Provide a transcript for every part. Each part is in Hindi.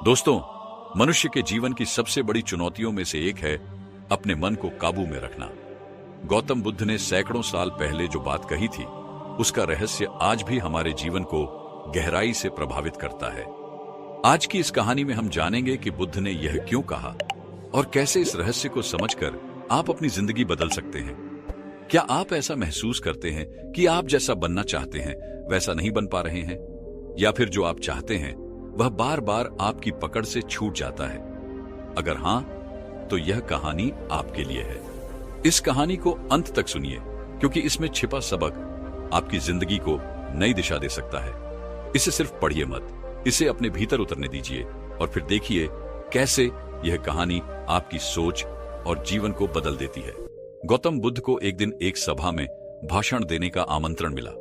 दोस्तों, मनुष्य के जीवन की सबसे बड़ी चुनौतियों में से एक है अपने मन को काबू में रखना। गौतम बुद्ध ने सैकड़ों साल पहले जो बात कही थी, उसका रहस्य आज भी हमारे जीवन को गहराई से प्रभावित करता है। आज की इस कहानी में हम जानेंगे कि बुद्ध ने यह क्यों कहा और कैसे इस रहस्य को समझकर आप अपनी जिंदगी बदल सकते हैं। क्या आप ऐसा महसूस करते हैं कि आप जैसा बनना चाहते हैं वैसा नहीं बन पा रहे हैं, या फिर जो आप चाहते हैं वह बार बार आपकी पकड़ से छूट जाता है? अगर हां, तो यह कहानी आपके लिए है। इस कहानी को अंत तक सुनिए, क्योंकि इसमें छिपा सबक आपकी जिंदगी को नई दिशा दे सकता है। इसे सिर्फ पढ़िए मत, इसे अपने भीतर उतरने दीजिए और फिर देखिए कैसे यह कहानी आपकी सोच और जीवन को बदल देती है। गौतम बुद्ध को एक दिन एक सभा में भाषण देने का आमंत्रण मिला।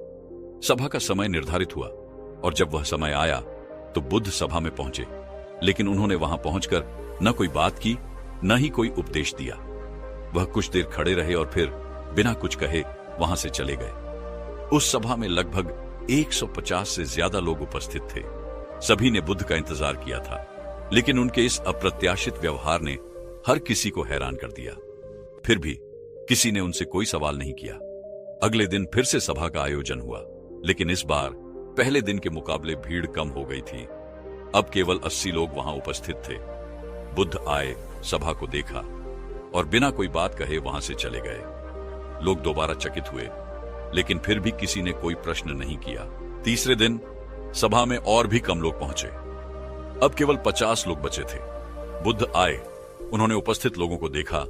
सभा का समय निर्धारित हुआ और जब वह समय आया तो बुद्ध सभा में पहुंचे, लेकिन उन्होंने वहां पहुंचकर न कोई बात की, न ही कोई उपदेश दिया। वह कुछ देर खड़े रहे और फिर बिना कुछ कहे वहां से चले गए। उस सभा में लगभग 150 से ज्यादा लोग उपस्थित थे। सभी ने बुद्ध का इंतजार किया था, लेकिन उनके इस अप्रत्याशित व्यवहार ने हर किसी को हैरान कर दिया। फिर भी किसी ने उनसे कोई सवाल नहीं किया। अगले दिन फिर से सभा का आयोजन हुआ, लेकिन इस बार पहले दिन के मुकाबले भीड़ कम हो गई थी। अब केवल 80 लोग वहां उपस्थित थे। बुद्ध आए, सभा को देखा और बिना कोई बात कहे वहां से चले गए। लोग दोबारा चकित हुए, लेकिन फिर भी किसी ने कोई प्रश्न नहीं किया। तीसरे दिन सभा में और भी कम लोग पहुंचे। अब केवल 50 लोग बचे थे। बुद्ध आए, उन्होंने उपस्थित लोगों को देखा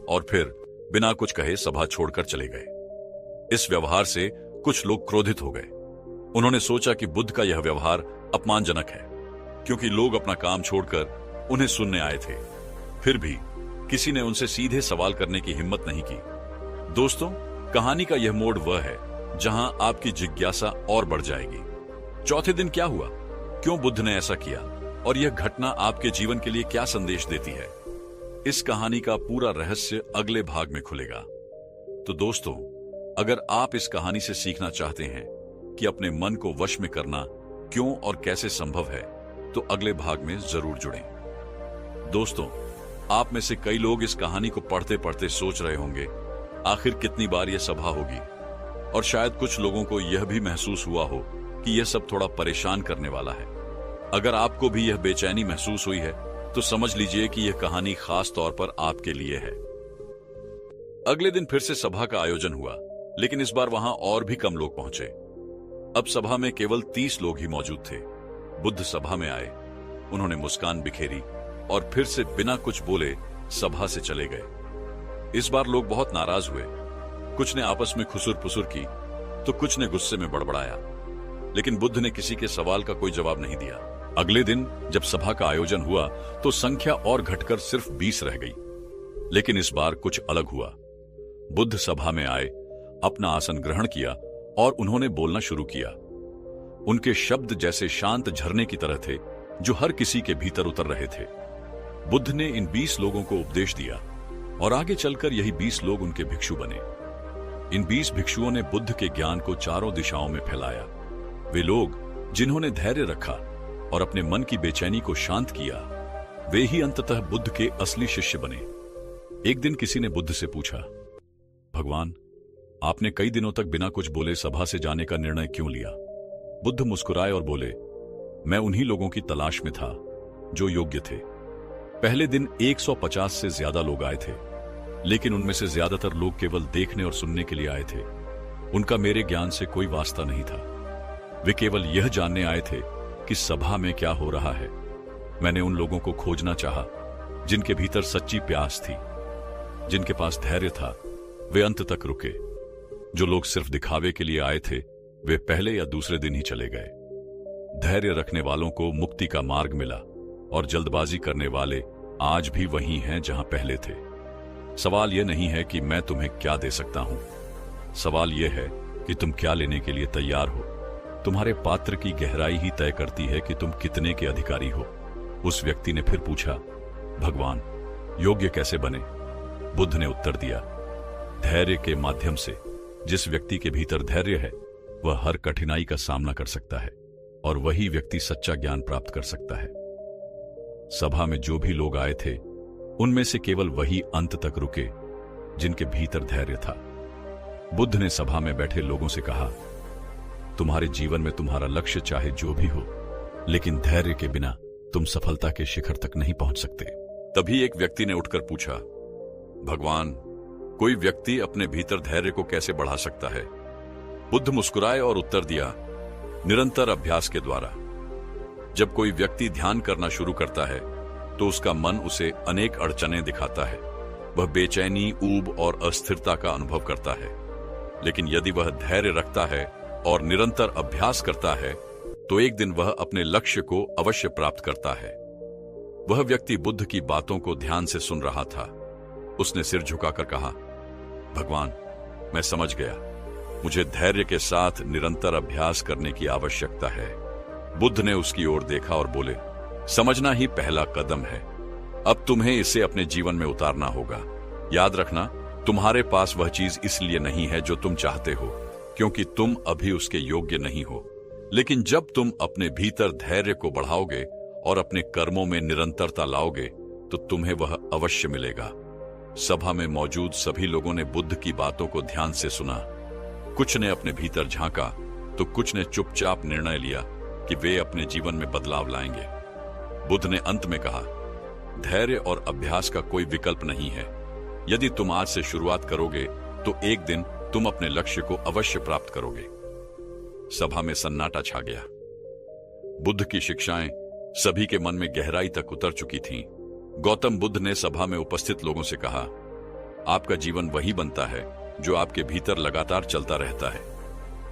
और फिर बिना कुछ कहे सभा छोड़कर चले गए। इस व्यवहार से कुछ लोग क्रोधित हो गए। उन्होंने सोचा कि बुद्ध का यह व्यवहार अपमानजनक है, क्योंकि लोग अपना काम छोड़कर उन्हें सुनने आए थे। फिर भी किसी ने उनसे सीधे सवाल करने की हिम्मत नहीं की। दोस्तों, कहानी का यह मोड़ वह है जहां आपकी जिज्ञासा और बढ़ जाएगी। चौथे दिन क्या हुआ, क्यों बुद्ध ने ऐसा किया और यह घटना आपके जीवन के लिए क्या संदेश देती है? इस कहानी का पूरा रहस्य अगले भाग में खुलेगा। तो दोस्तों, अगर आप इस कहानी से सीखना चाहते हैं कि अपने मन को वश में करना क्यों और कैसे संभव है, तो अगले भाग में जरूर जुड़ें। दोस्तों, आप में से कई लोग इस कहानी को पढ़ते पढ़ते सोच रहे होंगे, आखिर कितनी बार यह सभा होगी? और शायद कुछ लोगों को यह भी महसूस हुआ हो कि यह सब थोड़ा परेशान करने वाला है। अगर आपको भी यह बेचैनी महसूस हुई है, तो समझ लीजिए कि यह कहानी खास तौर पर आपके लिए है। अगले दिन फिर से सभा का आयोजन हुआ, लेकिन इस बार वहां और भी कम लोग पहुंचे। अब सभा में केवल 30 लोग ही मौजूद थे। बुद्ध सभा में आए, उन्होंने मुस्कान बिखेरी और फिर से बिना कुछ बोले सभा से चले गए। इस बार लोग बहुत नाराज हुए। कुछ ने आपस में खुसुर-पुसुर की, तो कुछ ने गुस्से में बड़बड़ाया, लेकिन बुद्ध ने किसी के सवाल का कोई जवाब नहीं दिया। अगले दिन जब सभा का आयोजन हुआ तो संख्या और घटकर सिर्फ 20 रह गई। लेकिन इस बार कुछ अलग हुआ। बुद्ध सभा में आए, अपना आसन ग्रहण किया और उन्होंने बोलना शुरू किया। उनके शब्द जैसे शांत झरने की तरह थे, जो हर किसी के भीतर उतर रहे थे। बुद्ध ने इन 20 लोगों को उपदेश दिया और आगे चलकर यही 20 लोग उनके भिक्षु बने। इन 20 भिक्षुओं ने बुद्ध के ज्ञान को चारों दिशाओं में फैलाया। वे लोग जिन्होंने धैर्य रखा और अपने मन की बेचैनी को शांत किया, वे ही अंततः बुद्ध के असली शिष्य बने। एक दिन किसी ने बुद्ध से पूछा, भगवान, आपने कई दिनों तक बिना कुछ बोले सभा से जाने का निर्णय क्यों लिया? बुद्ध मुस्कुराए और बोले, मैं उन्हीं लोगों की तलाश में था जो योग्य थे। पहले दिन 150 से ज्यादा लोग आए थे, लेकिन उनमें से ज्यादातर लोग केवल देखने और सुनने के लिए आए थे। उनका मेरे ज्ञान से कोई वास्ता नहीं था। वे केवल यह जानने आए थे कि सभा में क्या हो रहा है। मैंने उन लोगों को खोजना चाहा जिनके भीतर सच्ची प्यास थी, जिनके पास धैर्य था। वे अंत तक रुके। जो लोग सिर्फ दिखावे के लिए आए थे, वे पहले या दूसरे दिन ही चले गए। धैर्य रखने वालों को मुक्ति का मार्ग मिला और जल्दबाजी करने वाले आज भी वही हैं जहां पहले थे। सवाल यह नहीं है कि मैं तुम्हें क्या दे सकता हूं, सवाल यह है कि तुम क्या लेने के लिए तैयार हो। तुम्हारे पात्र की गहराई ही तय करती है कि तुम कितने के अधिकारी हो। उस व्यक्ति ने फिर पूछा, भगवान, योग्य कैसे बने? बुद्ध ने उत्तर दिया, धैर्य के माध्यम से। जिस व्यक्ति के भीतर धैर्य है, वह हर कठिनाई का सामना कर सकता है और वही व्यक्ति सच्चा ज्ञान प्राप्त कर सकता है। सभा में जो भी लोग आए थे उनमें से केवल वही अंत तक रुके जिनके भीतर धैर्य था। बुद्ध ने सभा में बैठे लोगों से कहा, तुम्हारे जीवन में तुम्हारा लक्ष्य चाहे जो भी हो, लेकिन धैर्य के बिना तुम सफलता के शिखर तक नहीं पहुंच सकते। तभी एक व्यक्ति ने उठकर पूछा, भगवान, कोई व्यक्ति अपने भीतर धैर्य को कैसे बढ़ा सकता है? बुद्ध मुस्कुराए और उत्तर दिया, निरंतर अभ्यास के द्वारा। जब कोई व्यक्ति ध्यान करना शुरू करता है तो उसका मन उसे अनेक अड़चनें दिखाता है। वह बेचैनी, ऊब और अस्थिरता का अनुभव करता है। लेकिन यदि वह धैर्य रखता है और निरंतर अभ्यास करता है तो एक दिन वह अपने लक्ष्य को अवश्य प्राप्त करता है। वह व्यक्ति बुद्ध की बातों को ध्यान से सुन रहा था। उसने सिर झुकाकर कहा, भगवान, मैं समझ गया। मुझे धैर्य के साथ निरंतर अभ्यास करने की आवश्यकता है। बुद्ध ने उसकी ओर देखा और बोले, समझना ही पहला कदम है। अब तुम्हें इसे अपने जीवन में उतारना होगा। याद रखना, तुम्हारे पास वह चीज इसलिए नहीं है जो तुम चाहते हो, क्योंकि तुम अभी उसके योग्य नहीं हो। लेकिन जब तुम अपने भीतर धैर्य को बढ़ाओगे और अपने कर्मों में निरंतरता लाओगे तो तुम्हें वह अवश्य मिलेगा। सभा में मौजूद सभी लोगों ने बुद्ध की बातों को ध्यान से सुना। कुछ ने अपने भीतर झांका तो कुछ ने चुपचाप निर्णय लिया कि वे अपने जीवन में बदलाव लाएंगे। बुद्ध ने अंत में कहा, धैर्य और अभ्यास का कोई विकल्प नहीं है। यदि तुम आज से शुरुआत करोगे तो एक दिन तुम अपने लक्ष्य को अवश्य प्राप्त करोगे। सभा में सन्नाटा छा गया। बुद्ध की शिक्षाएं सभी के मन में गहराई तक उतर चुकी थीं। गौतम बुद्ध ने सभा में उपस्थित लोगों से कहा, आपका जीवन वही बनता है जो आपके भीतर लगातार चलता रहता है।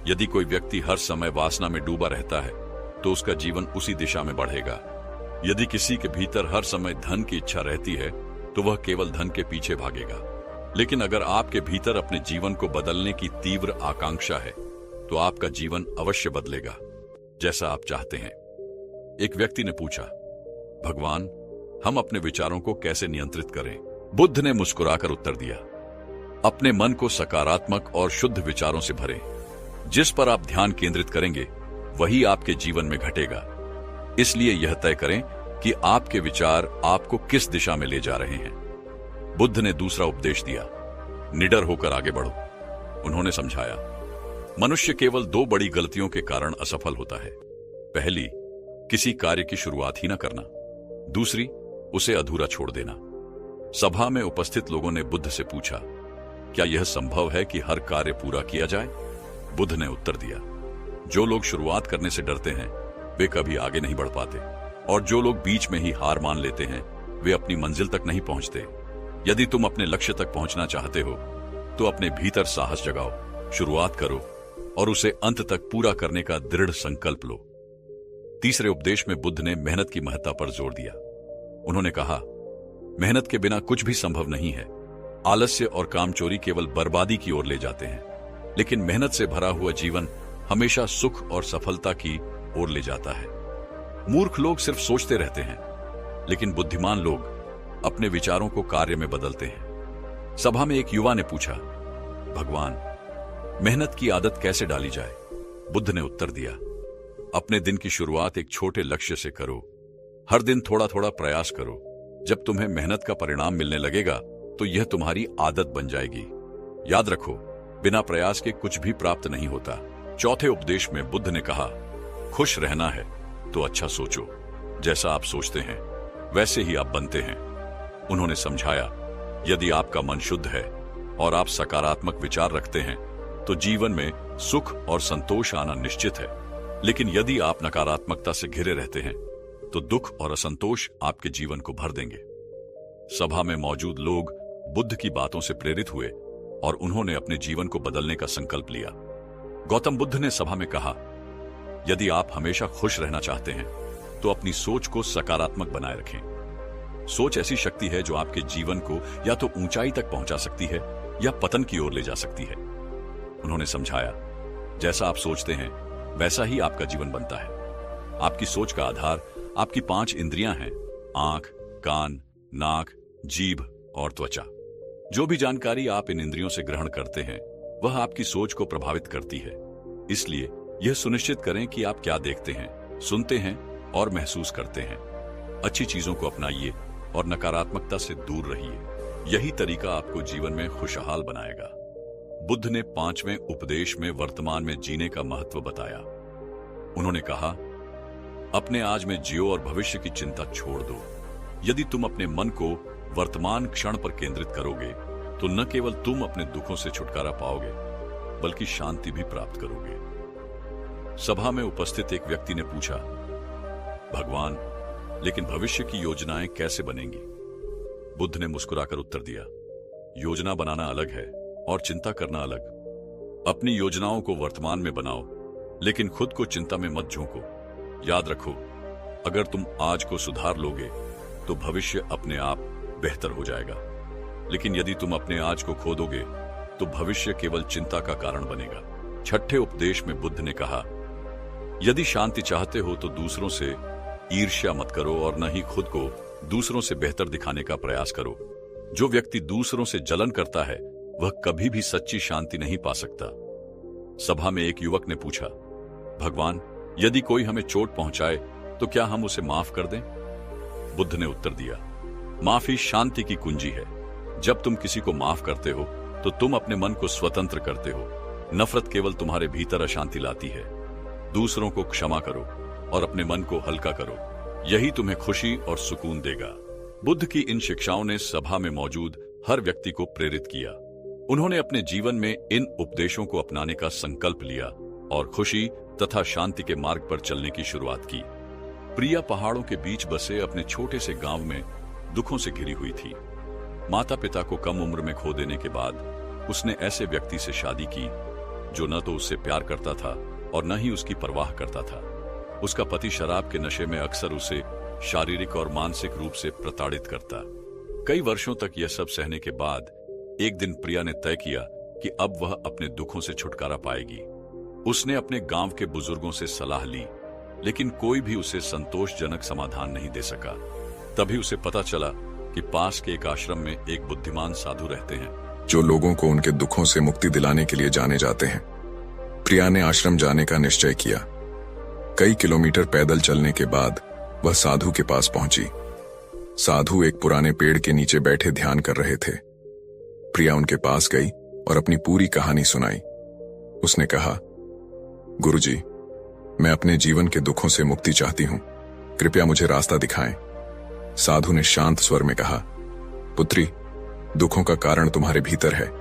यदि कोई व्यक्ति हर समय वासना में डूबा रहता है तो उसका जीवन उसी दिशा में बढ़ेगा। यदि किसी के भीतर हर समय धन की इच्छा रहती है तो वह केवल धन के पीछे भागेगा। लेकिन अगर आपके भीतर अपने जीवन को बदलने की तीव्र आकांक्षा है तो आपका जीवन अवश्य बदलेगा, जैसा आप चाहते हैं। एक व्यक्ति ने पूछा, भगवान, हम अपने विचारों को कैसे नियंत्रित करें? बुद्ध ने मुस्कुराकर उत्तर दिया, अपने मन को सकारात्मक और शुद्ध विचारों से भरें। जिस पर आप ध्यान केंद्रित करेंगे वही आपके जीवन में घटेगा। इसलिए यह तय करें कि आपके विचार आपको किस दिशा में ले जा रहे हैं। बुद्ध ने दूसरा उपदेश दिया, निडर होकर आगे बढ़ो। उन्होंने समझाया, मनुष्य केवल दो बड़ी गलतियों के कारण असफल होता है। पहली, किसी कार्य की शुरुआत ही न करना। दूसरी, उसे अधूरा छोड़ देना। सभा में उपस्थित लोगों ने बुद्ध से पूछा, क्या यह संभव है कि हर कार्य पूरा किया जाए? बुद्ध ने उत्तर दिया, जो लोग शुरुआत करने से डरते हैं वे कभी आगे नहीं बढ़ पाते, और जो लोग बीच में ही हार मान लेते हैं वे अपनी मंजिल तक नहीं पहुंचते। यदि तुम अपने लक्ष्य तक पहुंचना चाहते हो तो अपने भीतर साहस जगाओ, शुरुआत करो और उसे अंत तक पूरा करने का दृढ़ संकल्प लो। तीसरे उपदेश में बुद्ध ने मेहनत की महत्ता पर जोर दिया। उन्होंने कहा, मेहनत के बिना कुछ भी संभव नहीं है। आलस्य और कामचोरी केवल बर्बादी की ओर ले जाते हैं, लेकिन मेहनत से भरा हुआ जीवन हमेशा सुख और सफलता की ओर ले जाता है। मूर्ख लोग सिर्फ सोचते रहते हैं, लेकिन बुद्धिमान लोग अपने विचारों को कार्य में बदलते हैं। सभा में एक युवा ने पूछा, भगवान, मेहनत की आदत कैसे डाली जाए? बुद्ध ने उत्तर दिया, अपने दिन की शुरुआत एक छोटे लक्ष्य से करो। हर दिन थोड़ा थोड़ा प्रयास करो। जब तुम्हें मेहनत का परिणाम मिलने लगेगा तो यह तुम्हारी आदत बन जाएगी। याद रखो, बिना प्रयास के कुछ भी प्राप्त नहीं होता। चौथे उपदेश में बुद्ध ने कहा, खुश रहना है तो अच्छा सोचो। जैसा आप सोचते हैं वैसे ही आप बनते हैं। उन्होंने समझाया, यदि आपका मन शुद्ध है और आप सकारात्मक विचार रखते हैं तो जीवन में सुख और संतोष आना निश्चित है। लेकिन यदि आप नकारात्मकता से घिरे रहते हैं तो दुख और असंतोष आपके जीवन को भर देंगे। सभा में मौजूद लोग बुद्ध की बातों से प्रेरित हुए और उन्होंने अपने जीवन को बदलने का संकल्प लिया। गौतम बुद्ध ने सभा में कहा, यदि आप हमेशा खुश रहना चाहते हैं तो अपनी सोच को सकारात्मक बनाए रखें। सोच ऐसी शक्ति है जो आपके जीवन को या तो ऊंचाई तक पहुंचा सकती है या पतन की ओर ले जा सकती है। उन्होंने समझाया, जैसा आप सोचते हैं वैसा ही आपका जीवन बनता है। आपकी सोच का आधार आपकी 5 इंद्रियां हैं, आंख, कान, नाक, जीभ और त्वचा। जो भी जानकारी आप इन इंद्रियों से ग्रहण करते हैं वह आपकी सोच को प्रभावित करती है। इसलिए यह सुनिश्चित करें कि आप क्या देखते हैं, सुनते हैं और महसूस करते हैं। अच्छी चीजों को अपनाइए और नकारात्मकता से दूर रहिए। यही तरीका आपको जीवन में खुशहाल बनाएगा। बुद्ध ने 5वें उपदेश में वर्तमान में जीने का महत्व बताया। उन्होंने कहा, अपने आज में जियो और भविष्य की चिंता छोड़ दो। यदि तुम अपने मन को वर्तमान क्षण पर केंद्रित करोगे तो न केवल तुम अपने दुखों से छुटकारा पाओगे बल्कि शांति भी प्राप्त करोगे। सभा में उपस्थित एक व्यक्ति ने पूछा, भगवान, लेकिन भविष्य की योजनाएं कैसे बनेंगी? बुद्ध ने मुस्कुराकर उत्तर दिया, योजना बनाना अलग है और चिंता करना अलग। अपनी योजनाओं को वर्तमान में बनाओ, लेकिन खुद को चिंता में मत झोंको। याद रखो, अगर तुम आज को सुधार लोगे तो भविष्य अपने आप बेहतर हो जाएगा, लेकिन यदि तुम अपने आज को खो दोगे तो भविष्य केवल चिंता का कारण बनेगा। 6ठे उपदेश में बुद्ध ने कहा, यदि शांति चाहते हो तो दूसरों से ईर्ष्या मत करो और न ही खुद को दूसरों से बेहतर दिखाने का प्रयास करो। जो व्यक्ति दूसरों से जलन करता है वह कभी भी सच्ची शांति नहीं पा सकता। सभा में एक युवक ने पूछा, भगवान, यदि कोई हमें चोट पहुंचाए तो क्या हम उसे माफ कर दें? बुद्ध ने उत्तर दिया, माफी शांति की कुंजी है। जब तुम किसी को माफ करते हो तो तुम अपने मन को स्वतंत्र करते हो। नफरत केवल तुम्हारे भीतर अशांति लाती है। दूसरों को क्षमा करो और अपने मन को हल्का करो, यही तुम्हें खुशी और सुकून देगा। बुद्ध की इन शिक्षाओं ने सभा में मौजूद हर व्यक्ति को प्रेरित किया। उन्होंने अपने जीवन में इन उपदेशों को अपनाने का संकल्प लिया और खुशी तथा शांति के मार्ग पर चलने की शुरुआत की। प्रिया पहाड़ों के बीच बसे अपने छोटे से गांव में दुखों से घिरी हुई थी। माता पिता को कम उम्र में खो देने के बाद उसने ऐसे व्यक्ति से शादी की जो न तो उससे प्यार करता था और न ही उसकी परवाह करता था। उसका पति शराब के नशे में अक्सर उसे शारीरिक और मानसिक रूप से प्रताड़ित करता। कई वर्षों तक यह सब सहने के बाद एक दिन प्रिया ने तय किया कि अब वह अपने दुखों से छुटकारा पाएगी। उसने अपने गांव के बुजुर्गों से सलाह ली, लेकिन कोई भी उसे संतोषजनक समाधान नहीं दे सका। तभी उसे पता चला कि पास के एक आश्रम में एक बुद्धिमान साधु रहते हैं जो लोगों को उनके दुखों से मुक्ति दिलाने के लिए जाने जाते हैं। प्रिया ने आश्रम जाने का निश्चय किया। कई किलोमीटर पैदल चलने के बाद वह साधु के पास पहुंची। साधु एक पुराने पेड़ के नीचे बैठे ध्यान कर रहे थे। प्रिया उनके पास गई और अपनी पूरी कहानी सुनाई। उसने कहा, गुरुजी, मैं अपने जीवन के दुखों से मुक्ति चाहती हूं, कृपया मुझे रास्ता दिखाएं। साधु ने शांत स्वर में कहा, पुत्री, दुखों का कारण तुम्हारे भीतर है।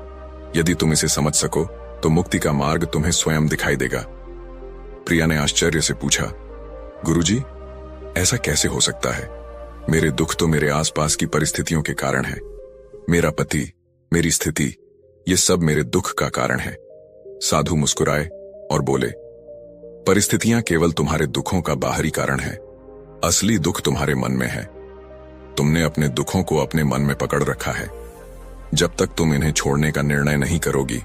यदि तुम इसे समझ सको तो मुक्ति का मार्ग तुम्हें स्वयं दिखाई देगा। प्रिया ने आश्चर्य से पूछा, गुरुजी, ऐसा कैसे हो सकता है? मेरे दुख तो मेरे आसपास की परिस्थितियों के कारण है। मेरा पति, मेरी स्थिति, ये सब मेरे दुख का कारण है। साधु मुस्कुराए और बोले, परिस्थितियां केवल तुम्हारे दुखों का बाहरी कारण है। असली दुख तुम्हारे मन में है। तुमने अपने दुखों को अपने मन में पकड़ रखा है। जब तक तुम इन्हें छोड़ने का निर्णय नहीं करोगी,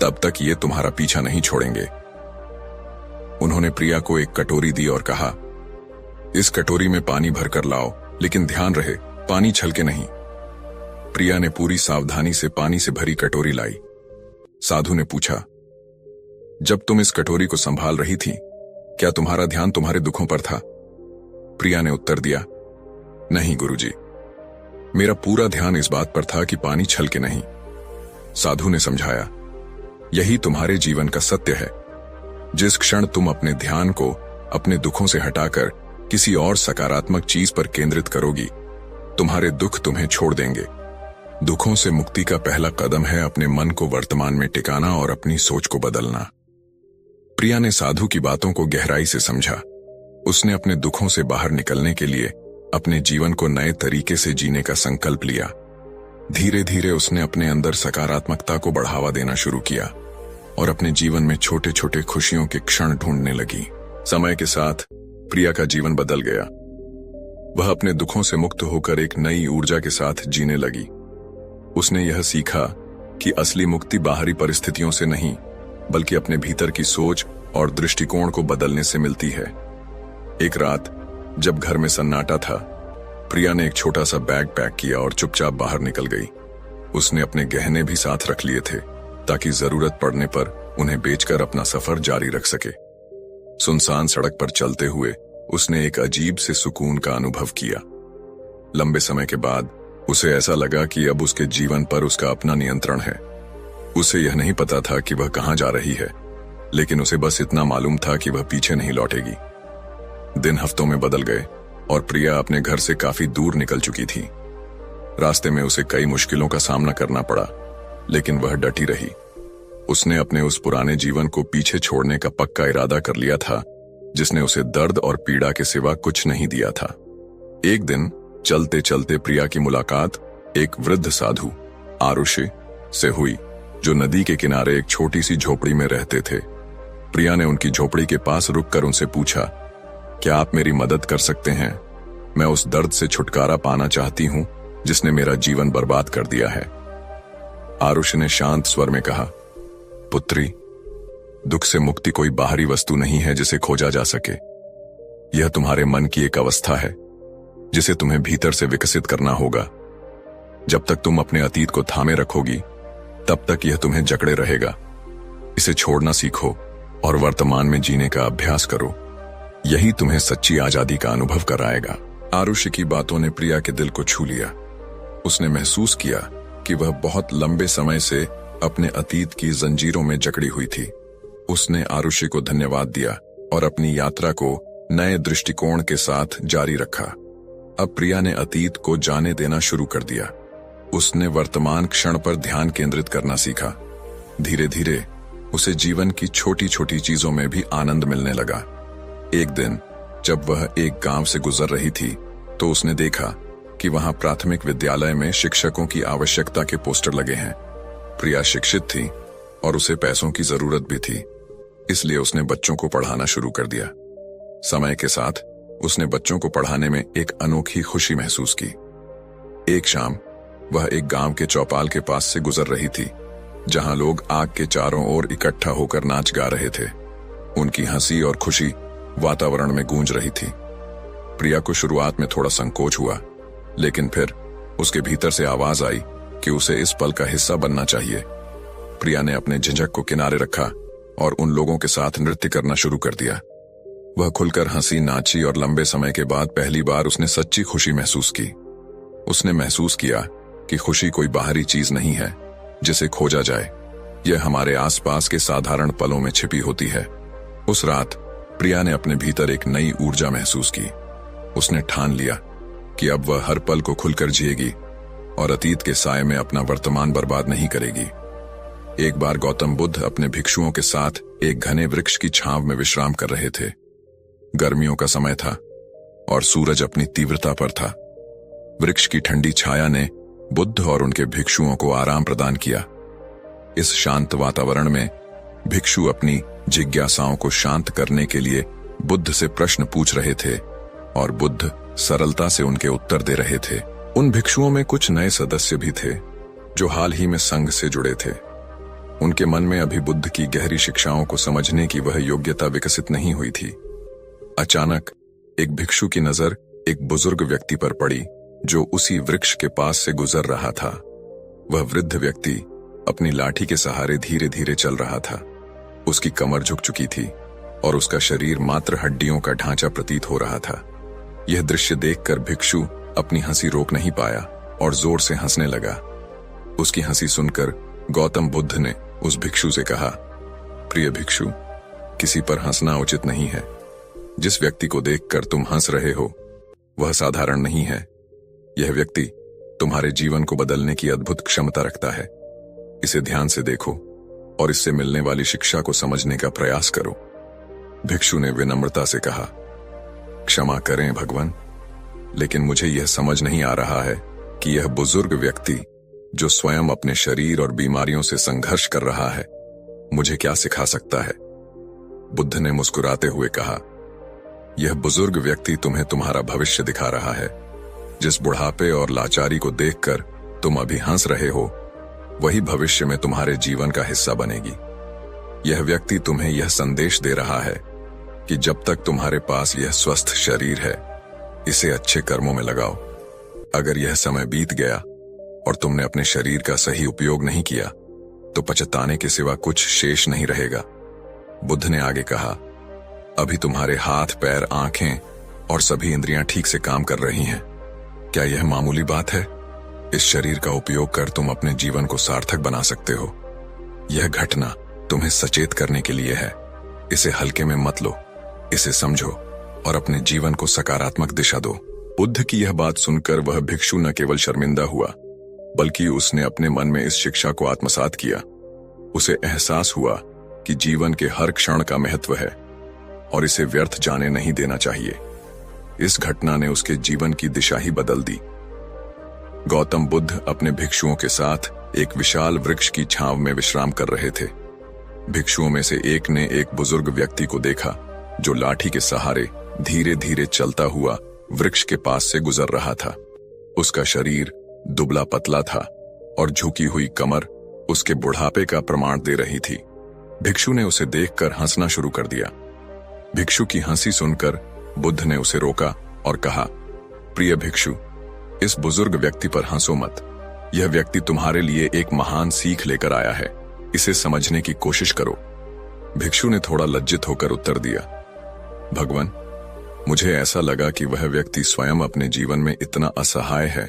तब तक ये तुम्हारा पीछा नहीं छोड़ेंगे। उन्होंने प्रिया को एक कटोरी दी और कहा, इस कटोरी में पानी भरकर लाओ, लेकिन ध्यान रहे, पानी छलके नहीं। प्रिया ने पूरी सावधानी से पानी से भरी कटोरी लाई। साधु ने पूछा, जब तुम इस कटोरी को संभाल रही थी, क्या तुम्हारा ध्यान तुम्हारे दुखों पर था? प्रिया ने उत्तर दिया, नहीं गुरुजी, मेरा पूरा ध्यान इस बात पर था कि पानी छलके नहीं। साधु ने समझाया, यही तुम्हारे जीवन का सत्य है। जिस क्षण तुम अपने ध्यान को अपने दुखों से हटाकर किसी और सकारात्मक चीज पर केंद्रित करोगी, तुम्हारे दुख तुम्हें छोड़ देंगे। दुखों से मुक्ति का पहला कदम है अपने मन को वर्तमान में टिकाना और अपनी सोच को बदलना। प्रिया ने साधु की बातों को गहराई से समझा। उसने अपने दुखों से बाहर निकलने के लिए अपने जीवन को नए तरीके से जीने का संकल्प लिया। धीरे धीरे उसने अपने अंदर सकारात्मकता को बढ़ावा देना शुरू किया और अपने जीवन में छोटे छोटे खुशियों के क्षण ढूंढने लगी। समय के साथ प्रिया का जीवन बदल गया। वह अपने दुखों से मुक्त होकर एक नई ऊर्जा के साथ जीने लगी। उसने यह सीखा कि असली मुक्ति बाहरी परिस्थितियों से नहीं, बल्कि अपने भीतर की सोच और दृष्टिकोण को बदलने से मिलती है। एक रात जब घर में सन्नाटा था, प्रिया ने एक छोटा सा बैग पैक किया और चुपचाप बाहर निकल गई। उसने अपने गहने भी साथ रख लिए थे ताकि जरूरत पड़ने पर उन्हें बेचकर अपना सफर जारी रख सके। सुनसान सड़क पर चलते हुए उसने एक अजीब से सुकून का अनुभव किया। लंबे समय के बाद उसे ऐसा लगा कि अब उसके जीवन पर उसका अपना नियंत्रण है। उसे यह नहीं पता था कि वह कहां जा रही है, लेकिन उसे बस इतना मालूम था कि वह पीछे नहीं लौटेगी। दिन हफ्तों में बदल गए और प्रिया अपने घर से काफी दूर निकल चुकी थी। रास्ते में उसे कई मुश्किलों का सामना करना पड़ा, लेकिन वह डटी रही। उसने अपने उस पुराने जीवन को पीछे छोड़ने का पक्का इरादा कर लिया था, जिसने उसे दर्द और पीड़ा के सिवा कुछ नहीं दिया था। एक दिन चलते चलते प्रिया की मुलाकात एक वृद्ध साधु आरुषि से हुई, जो नदी के किनारे एक छोटी सी झोपड़ी में रहते थे। प्रिया ने उनकी झोपड़ी के पास रुककर उनसे पूछा, क्या आप मेरी मदद कर सकते हैं? मैं उस दर्द से छुटकारा पाना चाहती हूं जिसने मेरा जीवन बर्बाद कर दिया है। आरुषि ने शांत स्वर में कहा, पुत्री, दुख से मुक्ति कोई बाहरी वस्तु नहीं है जिसे खोजा जा सके। यह तुम्हारे मन की एक अवस्था है जिसे तुम्हें भीतर से विकसित करना होगा। जब तक तुम अपने अतीत को थामे रखोगी, तब तक यह तुम्हें जकड़े रहेगा। इसे छोड़ना सीखो और वर्तमान में जीने का अभ्यास करो। यही तुम्हें सच्ची आजादी का अनुभव कराएगा। आरुषि की बातों ने प्रिया के दिल को छू लिया। उसने महसूस किया कि वह बहुत लंबे समय से अपने अतीत की जंजीरों में जकड़ी हुई थी। उसने आरुषि को धन्यवाद दिया और अपनी यात्रा को नए दृष्टिकोण के साथ जारी रखा। अब प्रिया ने अतीत को जाने देना शुरू कर दिया। उसने वर्तमान क्षण पर ध्यान केंद्रित करना सीखा। धीरे धीरे उसे जीवन की छोटी छोटी चीजों में भी आनंद मिलने लगा। एक दिन जब वह एक गांव से गुजर रही थी, तो उसने देखा कि वहां प्राथमिक विद्यालय में शिक्षकों की आवश्यकता के पोस्टर लगे हैं। प्रिया शिक्षित थी और उसे पैसों की जरूरत भी थी, इसलिए उसने बच्चों को पढ़ाना शुरू कर दिया। समय के साथ उसने बच्चों को पढ़ाने में एक अनोखी खुशी महसूस की। एक शाम वह एक गांव के चौपाल के पास से गुजर रही थी, जहां लोग आग के चारों ओर इकट्ठा होकर नाच गा रहे थे। उनकी हंसी और खुशी वातावरण में गूंज रही थी। प्रिया को शुरुआत में थोड़ा संकोच हुआ, लेकिन फिर उसके भीतर से आवाज आई कि उसे इस पल का हिस्सा बनना चाहिए। प्रिया ने अपने झिझक को किनारे रखा और उन लोगों के साथ नृत्य करना शुरू कर दिया। वह खुलकर हंसी, नाची और लंबे समय के बाद पहली बार उसने सच्ची खुशी महसूस की। उसने महसूस किया कि खुशी कोई बाहरी चीज नहीं है जिसे खोजा जाए। यह हमारे आसपास के साधारण पलों में छिपी होती है। उस रात प्रिया ने अपने भीतर एक नई ऊर्जा महसूस की। उसने ठान लिया कि अब वह हर पल को खुलकर जिएगी और अतीत के साए में अपना वर्तमान बर्बाद नहीं करेगी। एक बार गौतम बुद्ध अपने भिक्षुओं के साथ एक घने वृक्ष की छांव में विश्राम कर रहे थे। गर्मियों का समय था और सूरज अपनी तीव्रता पर था। वृक्ष की ठंडी छाया ने बुद्ध और उनके भिक्षुओं को आराम प्रदान किया। इस शांत वातावरण में भिक्षु अपनी जिज्ञासाओं को शांत करने के लिए बुद्ध से प्रश्न पूछ रहे थे और बुद्ध सरलता से उनके उत्तर दे रहे थे। उन भिक्षुओं में कुछ नए सदस्य भी थे जो हाल ही में संघ से जुड़े थे। उनके मन में अभी बुद्ध की गहरी शिक्षाओं को समझने की वह योग्यता विकसित नहीं हुई थी। अचानक एक भिक्षु की नजर एक बुजुर्ग व्यक्ति पर पड़ी जो उसी वृक्ष के पास से गुजर रहा था। वह वृद्ध व्यक्ति अपनी लाठी के सहारे धीरे धीरे चल रहा था। उसकी कमर झुक चुकी थी और उसका शरीर मात्र हड्डियों का ढांचा प्रतीत हो रहा था। यह दृश्य देखकर भिक्षु अपनी हंसी रोक नहीं पाया और जोर से हंसने लगा। उसकी हंसी सुनकर गौतम बुद्ध ने उस भिक्षु से कहा, प्रिय भिक्षु, किसी पर हंसना उचित नहीं है। जिस व्यक्ति को देखकर तुम हंस रहे हो वह साधारण नहीं है। यह व्यक्ति तुम्हारे जीवन को बदलने की अद्भुत क्षमता रखता है। इसे ध्यान से देखो और इससे मिलने वाली शिक्षा को समझने का प्रयास करो। भिक्षु ने विनम्रता से कहा, क्षमा करें भगवान, लेकिन मुझे यह समझ नहीं आ रहा है कि यह बुजुर्ग व्यक्ति जो स्वयं अपने शरीर और बीमारियों से संघर्ष कर रहा है मुझे क्या सिखा सकता है। बुद्ध ने मुस्कुराते हुए कहा, यह बुजुर्ग व्यक्ति तुम्हें तुम्हारा भविष्य दिखा रहा है। जिस बुढ़ापे और लाचारी को देखकर तुम अभी हंस रहे हो वही भविष्य में तुम्हारे जीवन का हिस्सा बनेगी। यह व्यक्ति तुम्हें यह संदेश दे रहा है कि जब तक तुम्हारे पास यह स्वस्थ शरीर है इसे अच्छे कर्मों में लगाओ। अगर यह समय बीत गया और तुमने अपने शरीर का सही उपयोग नहीं किया तो पछताने के सिवा कुछ शेष नहीं रहेगा। बुद्ध ने आगे कहा, अभी तुम्हारे हाथ, पैर, आंखें और सभी इंद्रियां ठीक से काम कर रही हैं। क्या यह मामूली बात है? इस शरीर का उपयोग कर तुम अपने जीवन को सार्थक बना सकते हो। यह घटना तुम्हें सचेत करने के लिए है। इसे हल्के में मत लो, इसे समझो और अपने जीवन को सकारात्मक दिशा दो। बुद्ध की यह बात सुनकर वह भिक्षु न केवल शर्मिंदा हुआ, बल्कि उसने अपने मन में इस शिक्षा को आत्मसात किया। उसे एहसास हुआ कि जीवन के हर क्षण का महत्व है और इसे व्यर्थ जाने नहीं देना चाहिए। इस घटना ने उसके जीवन की दिशा ही बदल दी। गौतम बुद्ध अपने भिक्षुओं के साथ एक विशाल वृक्ष की छांव में विश्राम कर रहे थे। भिक्षुओं में से एक ने एक बुजुर्ग व्यक्ति को देखा जो लाठी के सहारे धीरे धीरे चलता हुआ वृक्ष के पास से गुजर रहा था। उसका शरीर दुबला पतला था और झुकी हुई कमर उसके बुढ़ापे का प्रमाण दे रही थी। भिक्षु ने उसे देखकर हंसना शुरू कर दिया। भिक्षु की हंसी सुनकर बुद्ध ने उसे रोका और कहा, प्रिय भिक्षु, इस बुजुर्ग व्यक्ति पर हंसो मत। यह व्यक्ति तुम्हारे लिए एक महान सीख लेकर आया है। इसे समझने की कोशिश करो। भिक्षु ने थोड़ा लज्जित होकर उत्तर दिया, भगवान, मुझे ऐसा लगा कि वह व्यक्ति स्वयं अपने जीवन में इतना असहाय है,